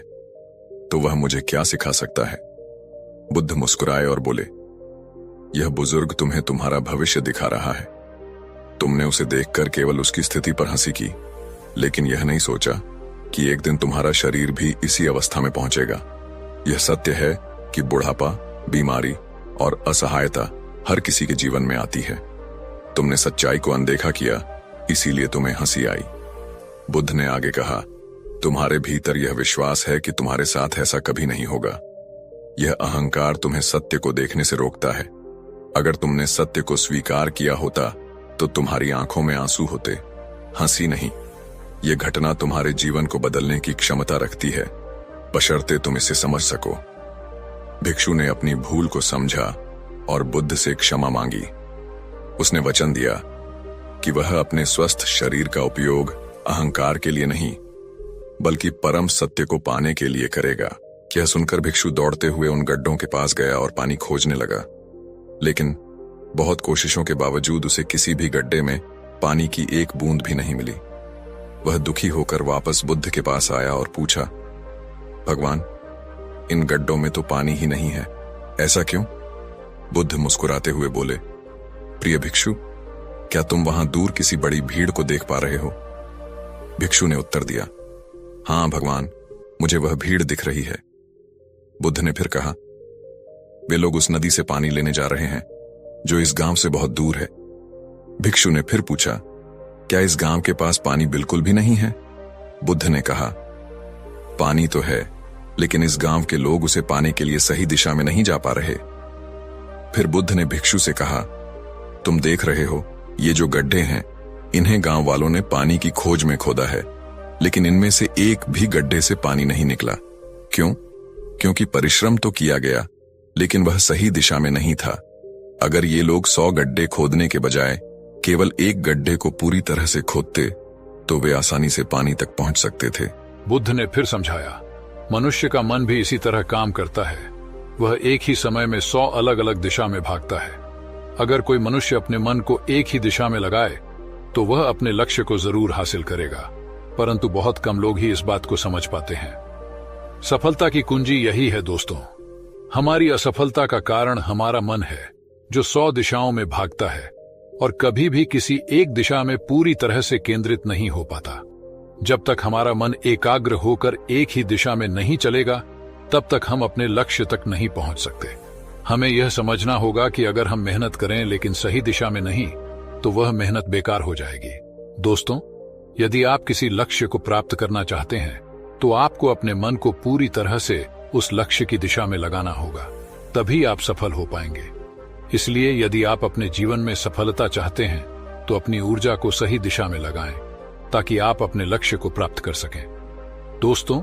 तो वह मुझे क्या सिखा सकता है। बुद्ध मुस्कुराए और बोले, यह बुजुर्ग तुम्हें तुम्हारा भविष्य दिखा रहा है। तुमने उसे देखकर केवल उसकी स्थिति पर हंसी की, लेकिन यह नहीं सोचा कि एक दिन तुम्हारा शरीर भी इसी अवस्था में पहुंचेगा। यह सत्य है कि बुढ़ापा, बीमारी और असहायता हर किसी के जीवन में आती है। तुमने सच्चाई को अनदेखा किया, इसीलिए तुम्हें हंसी आई। बुद्ध ने आगे कहा, तुम्हारे भीतर यह विश्वास है कि तुम्हारे साथ ऐसा कभी नहीं होगा। यह अहंकार तुम्हें सत्य को देखने से रोकता है। अगर तुमने सत्य को स्वीकार किया होता तो तुम्हारी आंखों में आंसू होते, हंसी नहीं। यह घटना तुम्हारे जीवन को बदलने की क्षमता रखती है, बशर्ते तुम इसे समझ सको। भिक्षु ने अपनी भूल को समझा और बुद्ध से क्षमा मांगी। उसने वचन दिया कि वह अपने स्वस्थ शरीर का उपयोग अहंकार के लिए नहीं, बल्कि परम सत्य को पाने के लिए करेगा। यह सुनकर भिक्षु दौड़ते हुए उन गड्ढों के पास गया और पानी खोजने लगा, लेकिन बहुत कोशिशों के बावजूद उसे किसी भी गड्ढे में पानी की एक बूंद भी नहीं मिली। वह दुखी होकर वापस बुद्ध के पास आया और पूछा, भगवान, इन गड्ढों में तो पानी ही नहीं है, ऐसा क्यों? बुद्ध मुस्कुराते हुए बोले, प्रिय भिक्षु, क्या तुम वहां दूर किसी बड़ी भीड़ को देख पा रहे हो? भिक्षु ने उत्तर दिया, हां भगवान, मुझे वह भीड़ दिख रही है। बुद्ध ने फिर कहा, वे लोग उस नदी से पानी लेने जा रहे हैं जो इस गांव से बहुत दूर है। भिक्षु ने फिर पूछा, क्या इस गांव के पास पानी बिल्कुल भी नहीं है? बुद्ध ने कहा, पानी तो है, लेकिन इस गांव के लोग उसे पाने के लिए सही दिशा में नहीं जा पा रहे। फिर बुद्ध ने भिक्षु से कहा, तुम देख रहे हो, ये जो गड्ढे हैं, इन्हें गांव वालों ने पानी की खोज में खोदा है, लेकिन इनमें से एक भी गड्ढे से पानी नहीं निकला। क्यों? क्योंकि परिश्रम तो किया गया, लेकिन वह सही दिशा में नहीं था। अगर ये लोग 100 गड्ढे खोदने के बजाय केवल एक गड्ढे को पूरी तरह से खोदते, तो वे आसानी से पानी तक पहुंच सकते थे। बुद्ध ने फिर समझाया, मनुष्य का मन भी इसी तरह काम करता है। वह एक ही समय में 100 अलग अलग दिशा में भागता है। अगर कोई मनुष्य अपने मन को एक ही दिशा में लगाए तो वह अपने लक्ष्य को जरूर हासिल करेगा, परंतु बहुत कम लोग ही इस बात को समझ पाते हैं। सफलता की कुंजी यही है दोस्तों। हमारी असफलता का कारण हमारा मन है, जो 100 दिशाओं में भागता है और कभी भी किसी एक दिशा में पूरी तरह से केंद्रित नहीं हो पाता। जब तक हमारा मन एकाग्र होकर एक ही दिशा में नहीं चलेगा, तब तक हम अपने लक्ष्य तक नहीं पहुंच सकते। हमें यह समझना होगा कि अगर हम मेहनत करें लेकिन सही दिशा में नहीं, तो वह मेहनत बेकार हो जाएगी। दोस्तों, यदि आप किसी लक्ष्य को प्राप्त करना चाहते हैं, तो आपको अपने मन को पूरी तरह से उस लक्ष्य की दिशा में लगाना होगा, तभी आप सफल हो पाएंगे। इसलिए यदि आप अपने जीवन में सफलता चाहते हैं, तो अपनी ऊर्जा को सही दिशा में लगाएं, ताकि आप अपने लक्ष्य को प्राप्त कर सकें। दोस्तों,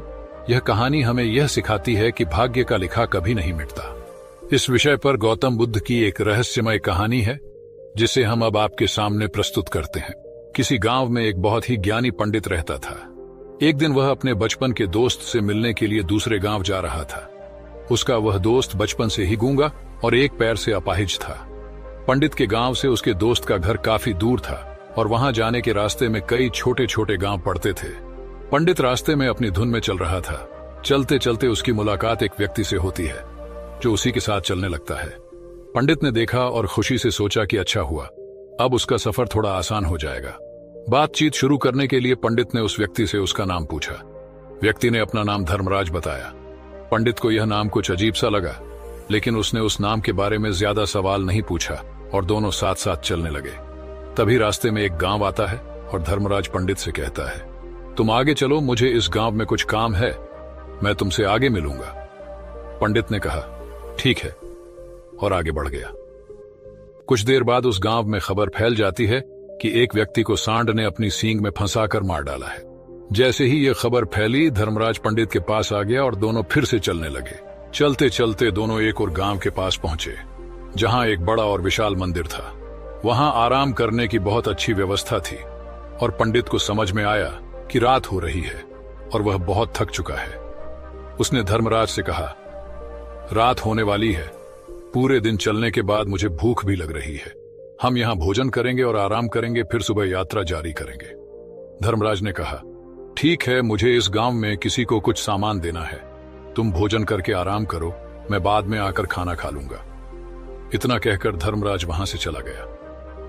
यह कहानी हमें यह सिखाती है कि भाग्य का लिखा कभी नहीं मिटता। इस विषय पर गौतम बुद्ध की एक रहस्यमय कहानी है, जिसे हम अब आपके सामने प्रस्तुत करते हैं। किसी गांव में एक बहुत ही ज्ञानी पंडित रहता था। एक दिन वह अपने बचपन के दोस्त से मिलने के लिए दूसरे गांव जा रहा था। उसका वह दोस्त बचपन से ही गूंगा और एक पैर से अपाहिज था। पंडित के गांव से उसके दोस्त का घर काफी दूर था और वहां जाने के रास्ते में कई छोटे छोटे गांव पड़ते थे। पंडित रास्ते में अपनी धुन में चल रहा था। चलते चलते उसकी मुलाकात एक व्यक्ति से होती है जो उसी के साथ चलने लगता है। पंडित ने देखा और खुशी से सोचा कि अच्छा हुआ, अब उसका सफर थोड़ा आसान हो जाएगा। बातचीत शुरू करने के लिए पंडित ने उस व्यक्ति से उसका नाम पूछा। व्यक्ति ने अपना नाम धर्मराज बताया। पंडित को यह नाम कुछ अजीब सा लगा, लेकिन उसने उस नाम के बारे में ज्यादा सवाल नहीं पूछा और दोनों साथ साथ चलने लगे। तभी रास्ते में एक गांव आता है और धर्मराज पंडित से कहता है, तुम आगे चलो, मुझे इस गांव में कुछ काम है, मैं तुमसे आगे मिलूंगा। पंडित ने कहा ठीक है और आगे बढ़ गया। कुछ देर बाद उस गांव में खबर फैल जाती है कि एक व्यक्ति को सांड ने अपनी सींग में फंसाकर मार डाला है। जैसे ही यह खबर फैली, धर्मराज पंडित के पास आ गया और दोनों फिर से चलने लगे। चलते चलते दोनों एक और गांव के पास पहुंचे जहां एक बड़ा और विशाल मंदिर था। वहां आराम करने की बहुत अच्छी व्यवस्था थी और पंडित को समझ में आया कि रात हो रही है और वह बहुत थक चुका है। उसने धर्मराज से कहा, रात होने वाली है, पूरे दिन चलने के बाद मुझे भूख भी लग रही है, हम यहां भोजन करेंगे और आराम करेंगे, फिर सुबह यात्रा जारी करेंगे। धर्मराज ने कहा ठीक है, मुझे इस गांव में किसी को कुछ सामान देना है, तुम भोजन करके आराम करो, मैं बाद में आकर खाना खा लूंगा। इतना कहकर धर्मराज वहां से चला गया।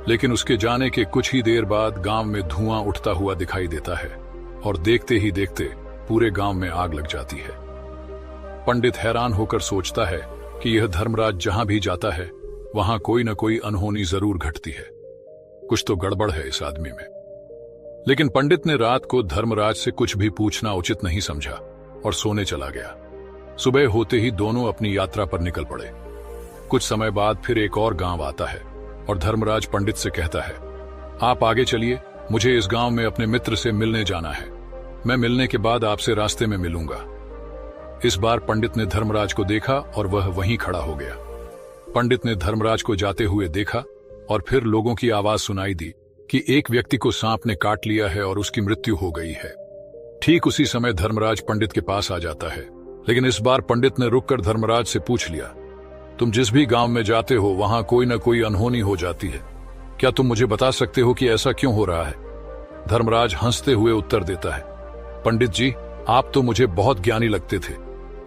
लेकिन उसके जाने के कुछ ही देर बाद गांव में धुआं उठता हुआ दिखाई देता है और देखते ही देखते पूरे गांव में आग लग जाती है। पंडित हैरान होकर सोचता है कि यह धर्मराज जहां भी जाता है वहां कोई न कोई अनहोनी जरूर घटती है, कुछ तो गड़बड़ है इस आदमी में। लेकिन पंडित ने रात को धर्मराज से कुछ भी पूछना उचित नहीं समझा और सोने चला गया। सुबह होते ही दोनों अपनी यात्रा पर निकल पड़े। कुछ समय बाद फिर एक और गांव आता है और धर्मराज पंडित से कहता है, आप आगे चलिए, मुझे इस गांव में अपने मित्र से मिलने जाना है, मैं मिलने के बाद आपसे रास्ते में मिलूंगा। इस बार पंडित ने धर्मराज को देखा और वह वहीं खड़ा हो गया। पंडित ने धर्मराज को जाते हुए देखा और फिर लोगों की आवाज सुनाई दी कि एक व्यक्ति को सांप ने काट लिया है और उसकी मृत्यु हो गई है। ठीक उसी समय धर्मराज पंडित के पास आ जाता है, लेकिन इस बार पंडित ने रुककर धर्मराज से पूछ लिया, तुम जिस भी गांव में जाते हो वहां कोई न कोई अनहोनी हो जाती है, क्या तुम मुझे बता सकते हो कि ऐसा क्यों हो रहा है? धर्मराज हंसते हुए उत्तर देता है, पंडित जी, आप तो मुझे बहुत ज्ञानी लगते थे,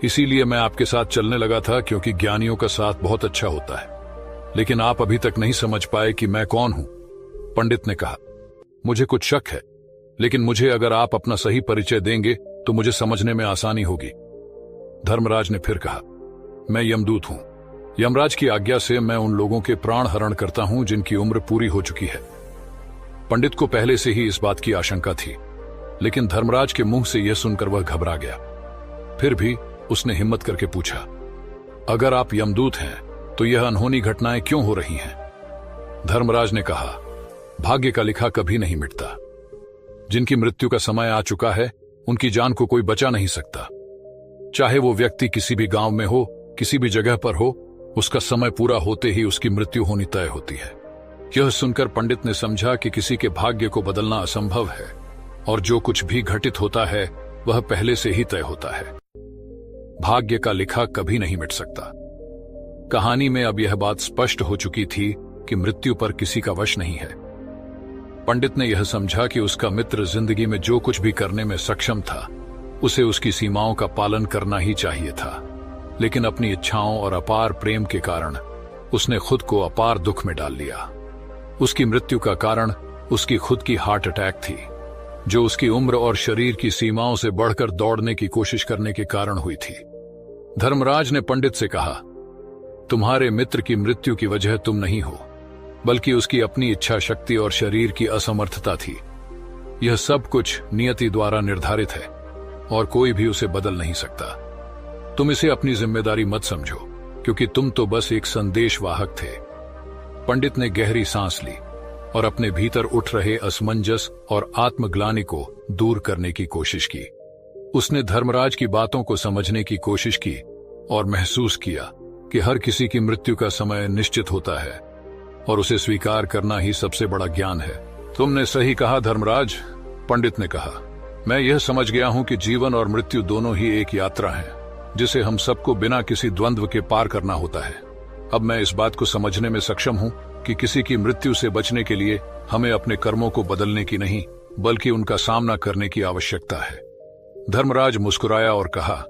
इसीलिए मैं आपके साथ चलने लगा था, क्योंकि ज्ञानियों का साथ बहुत अच्छा होता है। लेकिन आप अभी तक नहीं समझ पाए कि मैं कौन हूं। पंडित ने कहा, मुझे कुछ शक है, लेकिन मुझे अगर आप अपना सही परिचय देंगे तो मुझे समझने में आसानी होगी। धर्मराज ने फिर कहा, मैं यमदूत हूं। यमराज की आज्ञा से मैं उन लोगों के प्राण हरण करता हूं जिनकी उम्र पूरी हो चुकी है। पंडित को पहले से ही इस बात की आशंका थी, लेकिन धर्मराज के मुंह से यह सुनकर वह घबरा गया। फिर भी उसने हिम्मत करके पूछा, अगर आप यमदूत हैं तो यह अनहोनी घटनाएं क्यों हो रही हैं? धर्मराज ने कहा, भाग्य का लिखा कभी नहीं मिटता। जिनकी मृत्यु का समय आ चुका है उनकी जान को कोई बचा नहीं सकता। चाहे वो व्यक्ति किसी भी गांव में हो, किसी भी जगह पर हो, उसका समय पूरा होते ही उसकी मृत्यु होनी तय होती है। यह सुनकर पंडित ने समझा कि किसी के भाग्य को बदलना असंभव है और जो कुछ भी घटित होता है वह पहले से ही तय होता है। भाग्य का लिखा कभी नहीं मिट सकता। कहानी में अब यह बात स्पष्ट हो चुकी थी कि मृत्यु पर किसी का वश नहीं है। पंडित ने यह समझा कि उसका मित्र जिंदगी में जो कुछ भी करने में सक्षम था उसे उसकी सीमाओं का पालन करना ही चाहिए था, लेकिन अपनी इच्छाओं और अपार प्रेम के कारण उसने खुद को अपार दुख में डाल लिया। उसकी मृत्यु का कारण उसकी खुद की हार्ट अटैक थी, जो उसकी उम्र और शरीर की सीमाओं से बढ़कर दौड़ने की कोशिश करने के कारण हुई थी। धर्मराज ने पंडित से कहा, तुम्हारे मित्र की मृत्यु की वजह तुम नहीं हो, बल्कि उसकी अपनी इच्छा शक्ति और शरीर की असमर्थता थी। यह सब कुछ नियति द्वारा निर्धारित है और कोई भी उसे बदल नहीं सकता। तुम इसे अपनी जिम्मेदारी मत समझो, क्योंकि तुम तो बस एक संदेशवाहक थे। पंडित ने गहरी सांस ली और अपने भीतर उठ रहे असमंजस और आत्मग्लानि को दूर करने की कोशिश की। उसने धर्मराज की बातों को समझने की कोशिश की और महसूस किया कि हर किसी की मृत्यु का समय निश्चित होता है और उसे स्वीकार करना ही सबसे बड़ा ज्ञान है। तुमने सही कहा धर्मराज, पंडित ने कहा। मैं यह समझ गया हूं कि जीवन और मृत्यु दोनों ही एक यात्रा है जिसे हम सबको बिना किसी द्वंद्व के पार करना होता है। अब मैं इस बात को समझने में सक्षम हूं कि किसी की मृत्यु से बचने के लिए हमें अपने कर्मों को बदलने की नहीं, बल्कि उनका सामना करने की आवश्यकता है। धर्मराज मुस्कुराया और कहा,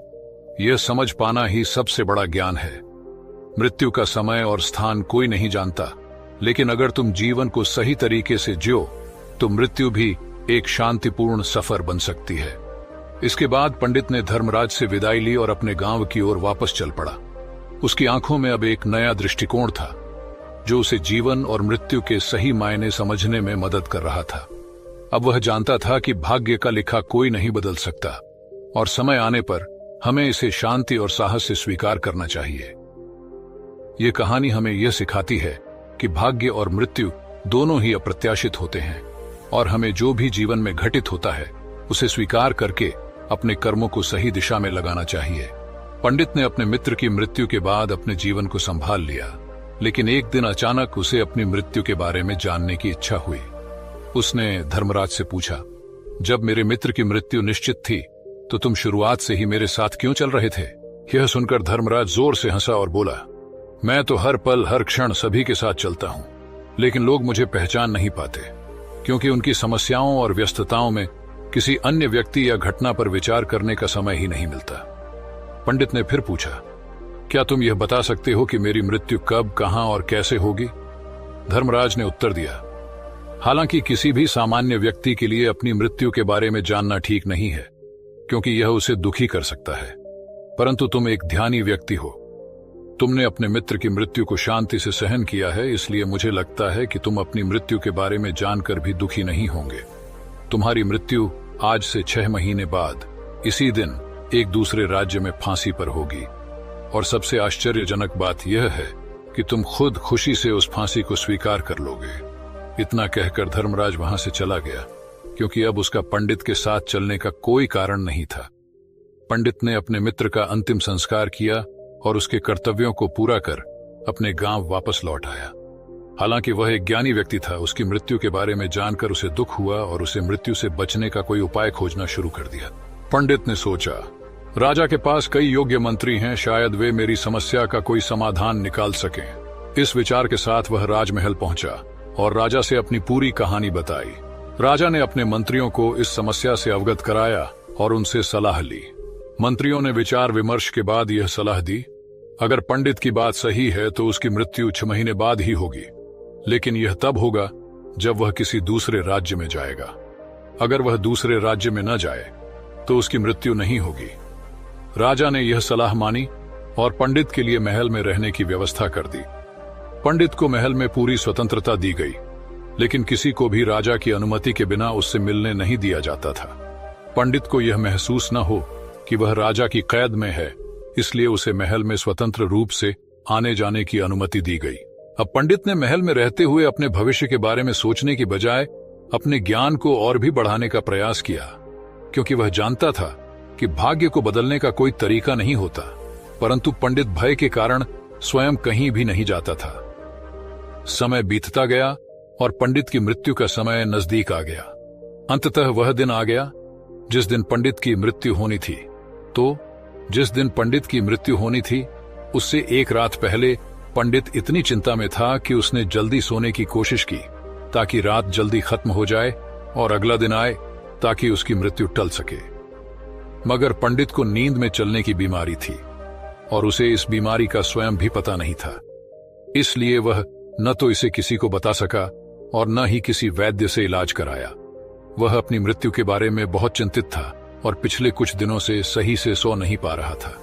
यह समझ पाना ही सबसे बड़ा ज्ञान है। मृत्यु का समय और स्थान कोई नहीं जानता, लेकिन अगर तुम जीवन को सही तरीके से जियो तो मृत्यु भी एक शांतिपूर्ण सफर बन सकती है। इसके बाद पंडित ने धर्मराज से विदाई ली और अपने गांव की ओर वापस चल पड़ा। उसकी आंखों में अब एक नया दृष्टिकोण था, जो उसे जीवन और मृत्यु के सही मायने समझने में मदद कर रहा था। अब वह जानता था कि भाग्य का लिखा कोई नहीं बदल सकता, और समय आने पर हमें इसे शांति और साहस से स्वीकार करना चाहिए। ये कहानी हमें यह सिखाती है कि भाग्य और मृत्यु दोनों ही अप्रत्याशित होते हैं, और हमें जो भी जीवन में घटित होता है उसे स्वीकार करके अपने कर्मों को सही दिशा में लगाना चाहिए। पंडित ने अपने मित्र की मृत्यु के बाद अपने जीवन को संभाल लिया, लेकिन एक दिन अचानक उसे अपनी मृत्यु के बारे में जानने की इच्छा हुई। उसने धर्मराज से पूछा, जब मेरे मित्र की मृत्यु निश्चित थी तो तुम शुरुआत से ही मेरे साथ क्यों चल रहे थे? यह सुनकर धर्मराज जोर से हंसा और बोला, मैं तो हर पल हर क्षण सभी के साथ चलता हूं, लेकिन लोग मुझे पहचान नहीं पाते, क्योंकि उनकी समस्याओं और व्यस्तताओं में किसी अन्य व्यक्ति या घटना पर विचार करने का समय ही नहीं मिलता। पंडित ने फिर पूछा, क्या तुम यह बता सकते हो कि मेरी मृत्यु कब, कहां और कैसे होगी? धर्मराज ने उत्तर दिया, हालांकि किसी भी सामान्य व्यक्ति के लिए अपनी मृत्यु के बारे में जानना ठीक नहीं है, क्योंकि यह उसे दुखी कर सकता है, परंतु तुम एक ध्यानी व्यक्ति हो। तुमने अपने मित्र की मृत्यु को शांति से सहन किया है, इसलिए मुझे लगता है कि तुम अपनी मृत्यु के बारे में जानकर भी दुखी नहीं होंगे। तुम्हारी मृत्यु आज से 6 महीने बाद इसी दिन एक दूसरे राज्य में फांसी पर होगी, और सबसे आश्चर्यजनक बात यह है कि तुम खुद खुशी से उस फांसी को स्वीकार कर लोगे। इतना कहकर धर्मराज वहां से चला गया, क्योंकि अब उसका पंडित के साथ चलने का कोई कारण नहीं था। पंडित ने अपने मित्र का अंतिम संस्कार किया और उसके कर्तव्यों को पूरा कर अपने गांव वापस लौट आया। हालांकि वह एक ज्ञानी व्यक्ति था, उसकी मृत्यु के बारे में जानकर उसे दुख हुआ और उसे मृत्यु से बचने का कोई उपाय खोजना शुरू कर दिया। पंडित ने सोचा, राजा के पास कई योग्य मंत्री हैं, शायद वे मेरी समस्या का कोई समाधान निकाल सकें। इस विचार के साथ वह राजमहल पहुंचा और राजा से अपनी पूरी कहानी बताई। राजा ने अपने मंत्रियों को इस समस्या से अवगत कराया और उनसे सलाह ली। मंत्रियों ने विचार विमर्श के बाद यह सलाह दी, अगर पंडित की बात सही है तो उसकी मृत्यु 6 महीने बाद ही होगी, लेकिन यह तब होगा जब वह किसी दूसरे राज्य में जाएगा। अगर वह दूसरे राज्य में न जाए तो उसकी मृत्यु नहीं होगी। राजा ने यह सलाह मानी और पंडित के लिए महल में रहने की व्यवस्था कर दी। पंडित को महल में पूरी स्वतंत्रता दी गई, लेकिन किसी को भी राजा की अनुमति के बिना उससे मिलने नहीं दिया जाता था। पंडित को यह महसूस न हो कि वह राजा की कैद में है, इसलिए उसे महल में स्वतंत्र रूप से आने जाने की अनुमति दी गई। अब पंडित ने महल में रहते हुए अपने भविष्य के बारे में सोचने की बजाय अपने ज्ञान को और भी बढ़ाने का प्रयास किया, क्योंकि वह जानता था कि भाग्य को बदलने का कोई तरीका नहीं होता, परंतु पंडित भय के कारण स्वयं कहीं भी नहीं जाता था। समय बीतता गया और पंडित की मृत्यु का समय नजदीक आ गया। अंततः वह दिन आ गया जिस दिन पंडित की मृत्यु होनी थी। तो जिस दिन पंडित की मृत्यु होनी थी उससे एक रात पहले पंडित इतनी चिंता में था कि उसने जल्दी सोने की कोशिश की ताकि रात जल्दी खत्म हो जाए और अगला दिन आए ताकि उसकी मृत्यु टल सके। मगर पंडित को नींद में चलने की बीमारी थी और उसे इस बीमारी का स्वयं भी पता नहीं था, इसलिए वह न तो इसे किसी को बता सका और न ही किसी वैद्य से इलाज कराया। वह अपनी मृत्यु के बारे में बहुत चिंतित था और पिछले कुछ दिनों से सही से सो नहीं पा रहा था।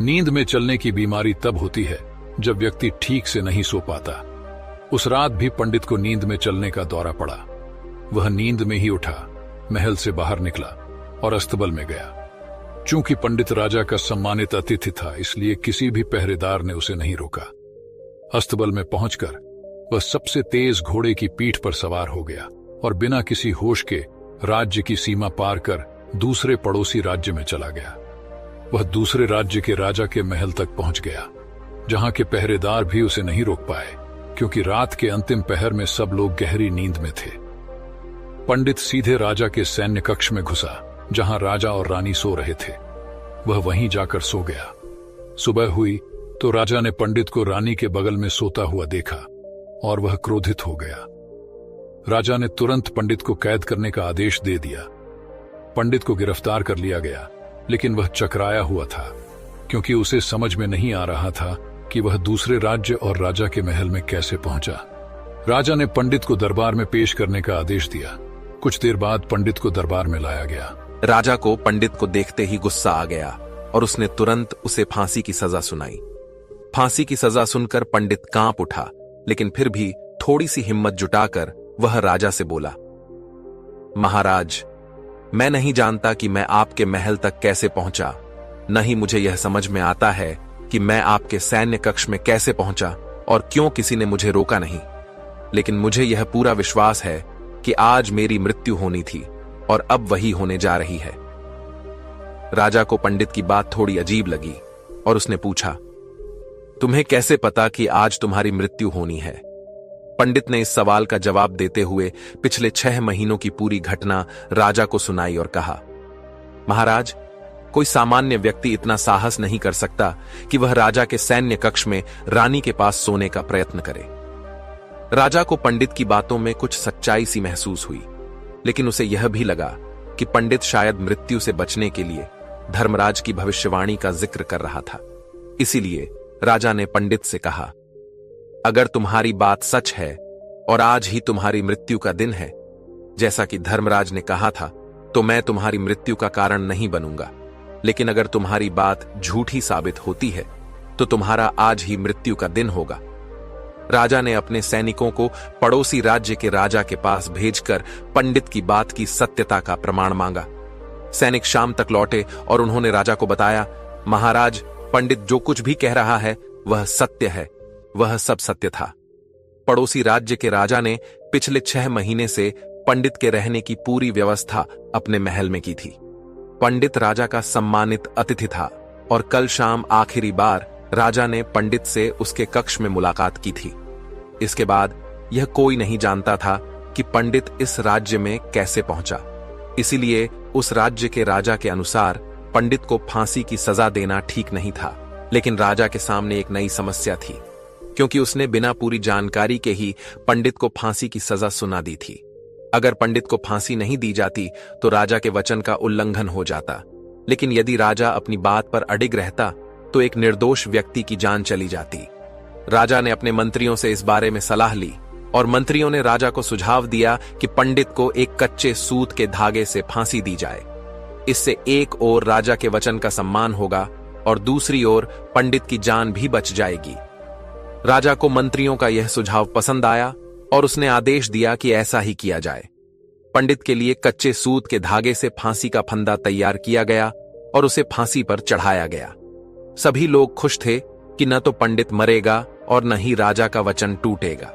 नींद में चलने की बीमारी तब होती है जब व्यक्ति ठीक से नहीं सो पाता। उस रात भी पंडित को नींद में चलने का दौरा पड़ा। वह नींद में ही उठा, महल से बाहर निकला और अस्तबल में गया। चूंकि पंडित राजा का सम्मानित अतिथि था, इसलिए किसी भी पहरेदार ने उसे नहीं रोका। अस्तबल में पहुंचकर वह सबसे तेज घोड़े की पीठ पर सवार हो गया और बिना किसी होश के राज्य की सीमा पार कर दूसरे पड़ोसी राज्य में चला गया। वह दूसरे राज्य के राजा के महल तक पहुंच गया, जहां के पहरेदार भी उसे नहीं रोक पाए, क्योंकि रात के अंतिम पहर में सब लोग गहरी नींद में थे। पंडित सीधे राजा के सैन्य कक्ष में घुसा, जहां राजा और रानी सो रहे थे। वह वहीं जाकर सो गया। सुबह हुई तो राजा ने पंडित को रानी के बगल में सोता हुआ देखा। और वह क्रोधित हो गया। राजा ने तुरंत पंडित को कैद करने का आदेश दे दिया। पंडित को गिरफ्तार कर लिया गया, लेकिन वह चकराया हुआ था, क्योंकि उसे समझ में नहीं आ रहा था कि वह दूसरे राज्य और राजा के महल में कैसे पहुंचा। राजा ने पंडित को दरबार में पेश करने का आदेश दिया। कुछ देर बाद पंडित को दरबार में लाया गया। राजा को पंडित को देखते ही गुस्सा आ गया और उसने तुरंत उसे फांसी की सजा सुनाई। फांसी की सजा सुनकर पंडित कांप उठा, लेकिन फिर भी थोड़ी सी हिम्मत जुटाकर वह राजा से बोला, महाराज, मैं नहीं जानता कि मैं आपके महल तक कैसे पहुंचा, न ही मुझे यह समझ में आता है कि मैं आपके सैन्य कक्ष में कैसे पहुंचा और क्यों किसी ने मुझे रोका नहीं। लेकिन मुझे यह पूरा विश्वास है कि आज मेरी मृत्यु होनी थी और अब वही होने जा रही है। राजा को पंडित की बात थोड़ी अजीब लगी और उसने पूछा, तुम्हें कैसे पता कि आज तुम्हारी मृत्यु होनी है? पंडित ने इस सवाल का जवाब देते हुए पिछले 6 महीनों की पूरी घटना राजा को सुनाई और कहा, महाराज, कोई सामान्य व्यक्ति इतना साहस नहीं कर सकता कि वह राजा के सैन्य कक्ष में रानी के पास सोने का प्रयत्न करे। राजा को पंडित की बातों में कुछ सच्चाई सी महसूस हुई, लेकिन उसे यह भी लगा कि पंडित शायद मृत्यु से बचने के लिए धर्मराज की भविष्यवाणी का जिक्र कर रहा था। इसीलिए राजा ने पंडित से कहा, अगर तुम्हारी बात सच है और आज ही तुम्हारी मृत्यु का दिन है, जैसा कि धर्मराज ने कहा था, तो मैं तुम्हारी मृत्यु का कारण नहीं बनूंगा। लेकिन अगर तुम्हारी बात झूठी साबित होती है तो तुम्हारा आज ही मृत्यु का दिन होगा। राजा ने अपने सैनिकों को पड़ोसी राज्य के राजा के पास भेजकर पंडित की बात की सत्यता का प्रमाण मांगा। सैनिक शाम तक लौटे और उन्होंने राजा को बताया, महाराज, पंडित जो कुछ भी कह रहा है वह सत्य है। वह सब सत्य था। पड़ोसी राज्य के राजा ने पिछले 6 महीने से पंडित के रहने की पूरी व्यवस्था अपने महल में की थी। पंडित राजा का सम्मानित अतिथि था और कल शाम आखिरी बार राजा ने पंडित से उसके कक्ष में मुलाकात की थी। इसके बाद यह कोई नहीं जानता था कि पंडित इस राज्य में कैसे पहुंचा। इसीलिए उस राज्य के राजा के अनुसार पंडित को फांसी की सजा देना ठीक नहीं था। लेकिन राजा के सामने एक नई समस्या थी, क्योंकि उसने बिना पूरी जानकारी के ही पंडित को फांसी की सजा सुना दी थी। अगर पंडित को फांसी नहीं दी जाती तो राजा के वचन का उल्लंघन हो जाता, लेकिन यदि राजा अपनी बात पर अडिग रहता तो एक निर्दोष व्यक्ति की जान चली जाती। राजा ने अपने मंत्रियों से इस बारे में सलाह ली और मंत्रियों ने राजा को सुझाव दिया कि पंडित को एक कच्चे सूत के धागे से फांसी दी जाए। इससे एक ओर राजा के वचन का सम्मान होगा और दूसरी ओर पंडित की जान भी बच जाएगी। राजा को मंत्रियों का यह सुझाव पसंद आया और उसने आदेश दिया कि ऐसा ही किया जाए। पंडित के लिए कच्चे सूत के धागे से फांसी का फंदा तैयार किया गया और उसे फांसी पर चढ़ाया गया। सभी लोग खुश थे कि न तो पंडित मरेगा और न ही राजा का वचन टूटेगा।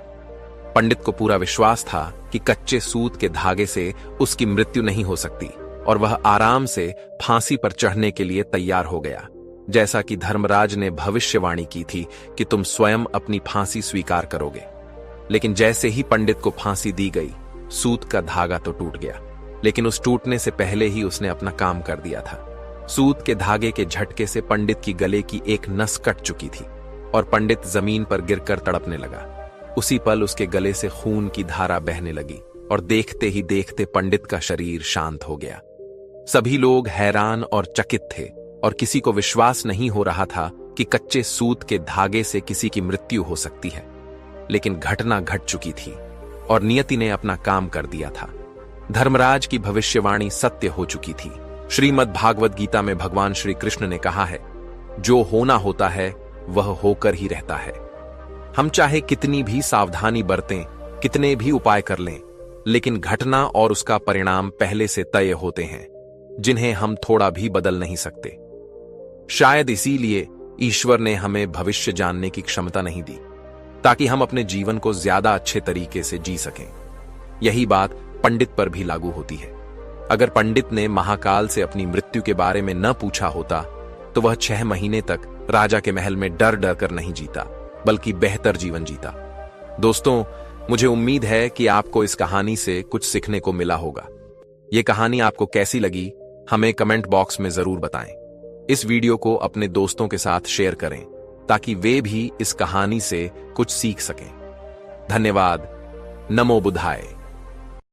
पंडित को पूरा विश्वास था कि कच्चे सूत के धागे से उसकी मृत्यु नहीं हो सकती और वह आराम से फांसी पर चढ़ने के लिए तैयार हो गया, जैसा कि धर्मराज ने भविष्यवाणी की थी कि तुम स्वयं अपनी फांसी स्वीकार करोगे। लेकिन जैसे ही पंडित को फांसी दी गई, सूत का धागा तो टूट गया, लेकिन उस टूटने से पहले ही उसने अपना काम कर दिया था। सूत के धागे के झटके से पंडित की गले की एक नस कट चुकी थी और पंडित जमीन पर गिरकर तड़पने लगा। उसी पल उसके गले से खून की धारा बहने लगी और देखते ही देखते पंडित का शरीर शांत हो गया। सभी लोग हैरान और चकित थे और किसी को विश्वास नहीं हो रहा था कि कच्चे सूत के धागे से किसी की मृत्यु हो सकती है। लेकिन घटना घट चुकी थी और नियति ने अपना काम कर दिया था। धर्मराज की भविष्यवाणी सत्य हो चुकी थी। श्रीमद् भागवत गीता में भगवान श्री कृष्ण ने कहा है, जो होना होता है वह होकर ही रहता है। हम चाहे कितनी भी सावधानी बरतें, कितने भी उपाय कर लें, लेकिन घटना और उसका परिणाम पहले से तय होते हैं, जिन्हें हम थोड़ा भी बदल नहीं सकते। शायद इसीलिए ईश्वर ने हमें भविष्य जानने की क्षमता नहीं दी, ताकि हम अपने जीवन को ज्यादा अच्छे तरीके से जी सकें। यही बात पंडित पर भी लागू होती है। अगर पंडित ने महाकाल से अपनी मृत्यु के बारे में न पूछा होता तो वह 6 महीने तक राजा के महल में डर डर कर नहीं जीता, बल्कि बेहतर जीवन जीता। दोस्तों, मुझे उम्मीद है कि आपको इस कहानी से कुछ सीखने को मिला होगा। ये कहानी आपको कैसी लगी हमें कमेंट बॉक्स में जरूर बताएं। इस वीडियो को अपने दोस्तों के साथ शेयर करें ताकि वे भी इस कहानी से कुछ सीख सकें। धन्यवाद। नमो बुधाय।